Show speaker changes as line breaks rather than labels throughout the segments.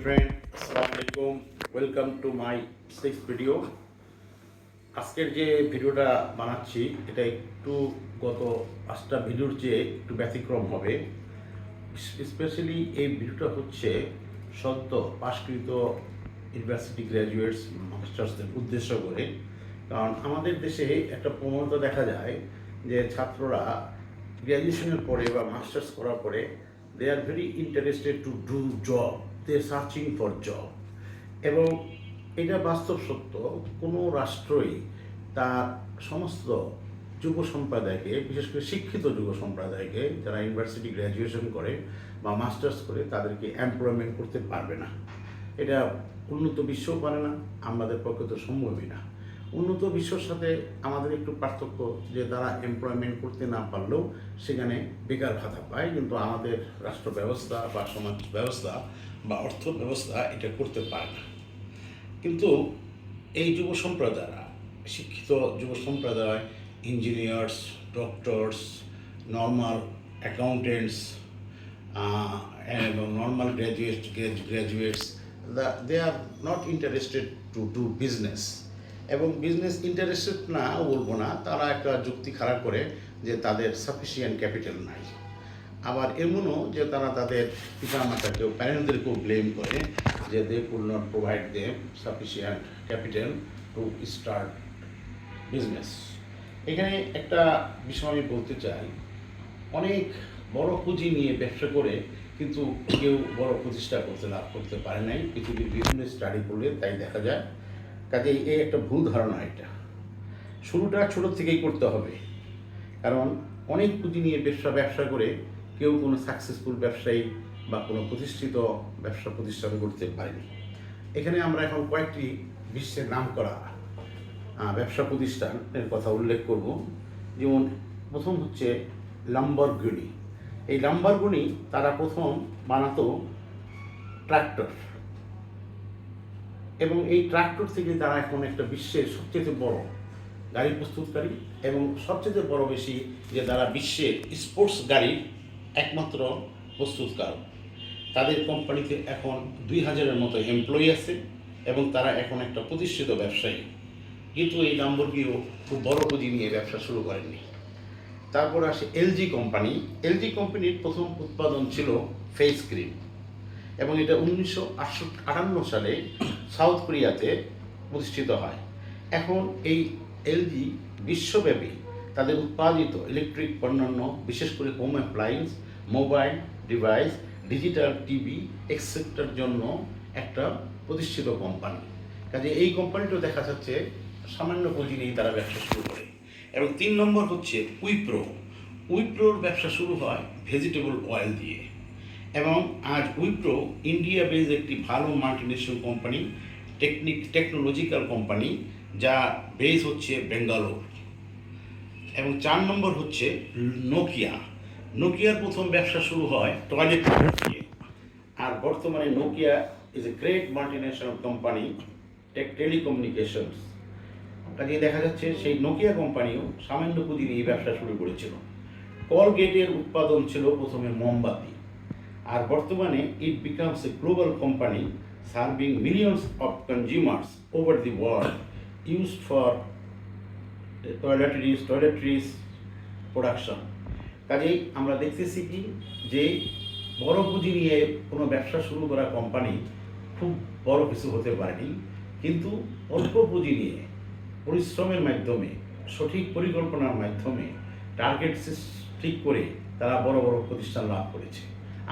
friend, আসসালামু আলাইকুম, welcome to my six video. আজকের যে ভিডিওটা বানাচ্ছি এটা একটু গত 5টা ভিডিওর চেয়ে একটু ব্যতিক্রম হবে। স্পেশালি এই ভিডিওটা হচ্ছে সদ্য পাশকৃত ইউনিভার্সিটি গ্র্যাজুয়েটস মাস্টার্সদের উদ্দেশ্য করে। কারণ আমাদের দেশে একটা প্রবণতা দেখা যায় যে ছাত্ররা গ্র্যাজুয়েশনের পরে বা মাস্টার্স করার পরে they are very interested to do job, they searching for job. এবং এটা বাস্তব সত্য, কোনো রাষ্ট্রই তার সমস্ত যুব সম্প্রদায়কে, বিশেষ করে শিক্ষিত যুব সম্প্রদায়কে যারা ইউনিভার্সিটি গ্র্যাজুয়েশন করে বা মাস্টার্স করে তাদেরকে এমপ্লয়মেন্ট করতে পারবে না। এটা উন্নত বিশ্বও পারে না, আমাদের পক্ষে তো সম্ভবই না। উন্নত বিশ্বর সাথে আমাদের একটু পার্থক্য যে তারা এমপ্লয়মেন্ট করতে না পারলেও সেখানে বেকার ভাতা পায়, কিন্তু আমাদের রাষ্ট্র ব্যবস্থা বা সমাজ ব্যবস্থা বা অর্থ ব্যবস্থা এটা করতে পারে না। কিন্তু এই যুব সম্প্রদায়রা, শিক্ষিত যুব সম্প্রদায়, ইঞ্জিনিয়ার্স, ডক্টরস, নর্মাল অ্যাকাউন্টেন্টস এবং normal graduates, they are not interested to do business. এবং বিজনেস ইন্টারেস্টেড না বলবো না, তারা একটা যুক্তি খাড়া করে যে তাদের সাফিসিয়েন্ট ক্যাপিটাল নাই। আবার এমনও যে তারা তাদের পিতামাতাকেও, প্যারেন্টদেরকেও ব্লেম করে যে they could not provide them sufficient capital to start business. এখানে একটা বিষয় আমি বলতে চাই, অনেক বড় পুঁজি নিয়ে ব্যবসা করে কিন্তু কেউ বড় প্রতিষ্ঠা লাভ করতে পারে নাই। পৃথিবীর বিভিন্ন স্টাডি করলে তাই দেখা যায়। কাজেই এই একটা ভুল ধারণা, এটা শুরুটা ছোটোর থেকেই করতে হবে। কারণ অনেক পুঁজি নিয়ে ব্যবসা করে কেউ কোনো সাকসেসফুল ব্যবসায়ী বা কোনো প্রতিষ্ঠিত ব্যবসা প্রতিষ্ঠান করতে পারেনি। এখানে আমরা এখন কয়েকটি বিশ্বের নাম করা ব্যবসা প্রতিষ্ঠানের কথা উল্লেখ করব। যেমন প্রথম হচ্ছে লাম্বরগিনি। এই লাম্বরগিনি তারা প্রথম বানাতো ট্রাক্টর, এবং এই ট্রাক্টর থেকে তারা এখন একটা বিশ্বের সবচেয়ে বড় গাড়ি প্রস্তুতকারী, এবং সবচেয়ে বড় বেশি যে তারা বিশ্বের স্পোর্টস গাড়ির একমাত্র প্রস্তুতকারক। তাদের কোম্পানিতে এখন 2000-এর মতো এমপ্লয়ি আছে এবং তারা এখন একটা প্রতিষ্ঠিত ব্যবসায়ী। কিন্তু এই লাম্বরগিনিও খুব বড় পুঁজি নিয়ে ব্যবসা শুরু করেননি। তারপর আসে এলজি কোম্পানি। এলজি কোম্পানির প্রথম উৎপাদন ছিল ফেস ক্রিম, এবং এটা 1958 সালে সাউথ কোরিয়াতে প্রতিষ্ঠিত হয়। এখন এই এলজি বিশ্বব্যাপী তাদের উৎপাদিত ইলেকট্রিক পণ্য, বিশেষ করে home appliance, mobile device, digital TV এক্সেট্রার জন্য একটা প্রতিষ্ঠিত কোম্পানি। কাজে এই কোম্পানিটাও দেখা যাচ্ছে সামান্য পুঁজি নিয়েই তারা ব্যবসা শুরু করে। এবং 3 নম্বর হচ্ছে উইপ্রো। উইপ্রোর ব্যবসা শুরু হয় ভেজিটেবল অয়েল দিয়ে, এবং আজ উইপ্রো ইন্ডিয়া বেজ একটি ভালো মাল্টিনেশনাল কোম্পানি, টেকনোলজিক্যাল কোম্পানি, যা বেজ হচ্ছে বেঙ্গালোর। এবং 4 নম্বর হচ্ছে নোকিয়া। নোকিয়ার প্রথম ব্যবসা শুরু হয় টয়লেট দিয়ে, আর বর্তমানে Nokia is a great multinational company, telecommunications. কাজে দেখা যাচ্ছে সেই নোকিয়া কোম্পানিও সামান্য পুঁজি নিয়ে ব্যবসা শুরু করেছিল। কলগেটের উৎপাদন ছিল প্রথমে মোমবাতি, আর বর্তমানে it becomes a global company serving millions of consumers over the world, used for toiletries production. কাজেই আমরা দেখতেছি কি যে বড় পুঁজি নিয়ে কোনো ব্যবসা শুরু করা কোম্পানি খুব বড় কিছু হতে পারেনি, কিন্তু অল্প পুঁজি নিয়ে পরিশ্রমের মাধ্যমে, সঠিক পরিকল্পনার মাধ্যমে, টার্গেট ঠিক করে তারা বড় বড় প্রতিষ্ঠান লাভ করেছে।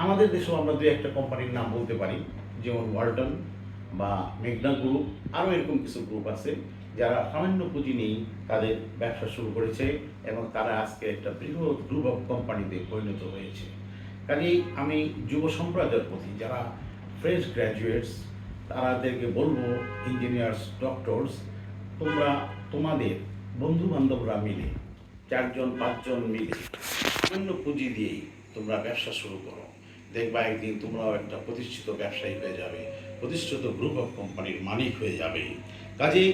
আমাদের দেশেও আমরা 2-1টা কোম্পানির নাম বলতে পারি, যেমন ওয়ালটন বা মেঘনা গ্রুপ, আরও এরকম কিছু গ্রুপ আছে যারা সামান্য পুঁজি নিয়েই তাদের ব্যবসা শুরু করেছে, এবং তারা আজকে একটা বৃহৎ গ্রুপ অফ কোম্পানিতে পরিণত হয়েছে। কাজেই আমি যুব সম্প্রদায়ের প্রতি, যারা ফ্রেশ গ্র্যাজুয়েটস, তাদেরকে বলবো, ইঞ্জিনিয়ার্স, ডক্টরস, তোমরা তোমাদের বন্ধু বান্ধবরা মিলে 4-5 জন মিলে সামান্য পুঁজি দিয়েই তোমরা ব্যবসা শুরু করো। দেখবা একদিন তোমরাও একটা প্রতিষ্ঠিত ব্যবসায়ী হয়ে যাবে, প্রতিষ্ঠিত গ্রুপ অফ কোম্পানির মালিক হয়ে যাবে। কাজেই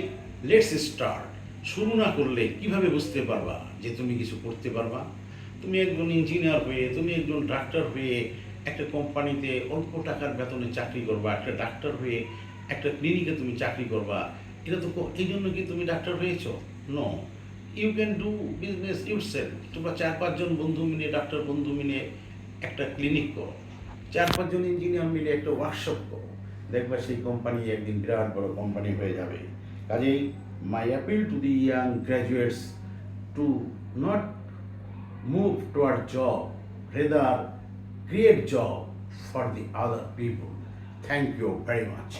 লেটস স্টার্ট। শুরু না করলে কিভাবে বুঝতে পারবা যে তুমি কিছু করতে পারবা? তুমি একজন ইঞ্জিনিয়ার হয়ে, তুমি একজন ডাক্তার হয়ে একটা কোম্পানিতে অল্প টাকার বেতনে চাকরি করবা, একটা ডাক্তার হয়ে একটা ক্লিনিকে তুমি চাকরি করবা, এটা তো এই জন্য কি তুমি ডাক্তার হয়েছো? No, you can do business yourself. তোমরা 4-5 জন বন্ধু মিলে, ডাক্তার বন্ধু মিলে একটা ক্লিনিক করো, 4-5 জন ইঞ্জিনিয়ার মিলে একটা ওয়ার্কশপ করো, দেখবা সেই কোম্পানি একদিন বিরাট বড় কোম্পানি হয়ে যাবে। কাজেই my appeal to the young graduates to not move toward job, rather create job for the other people. Thank you very much.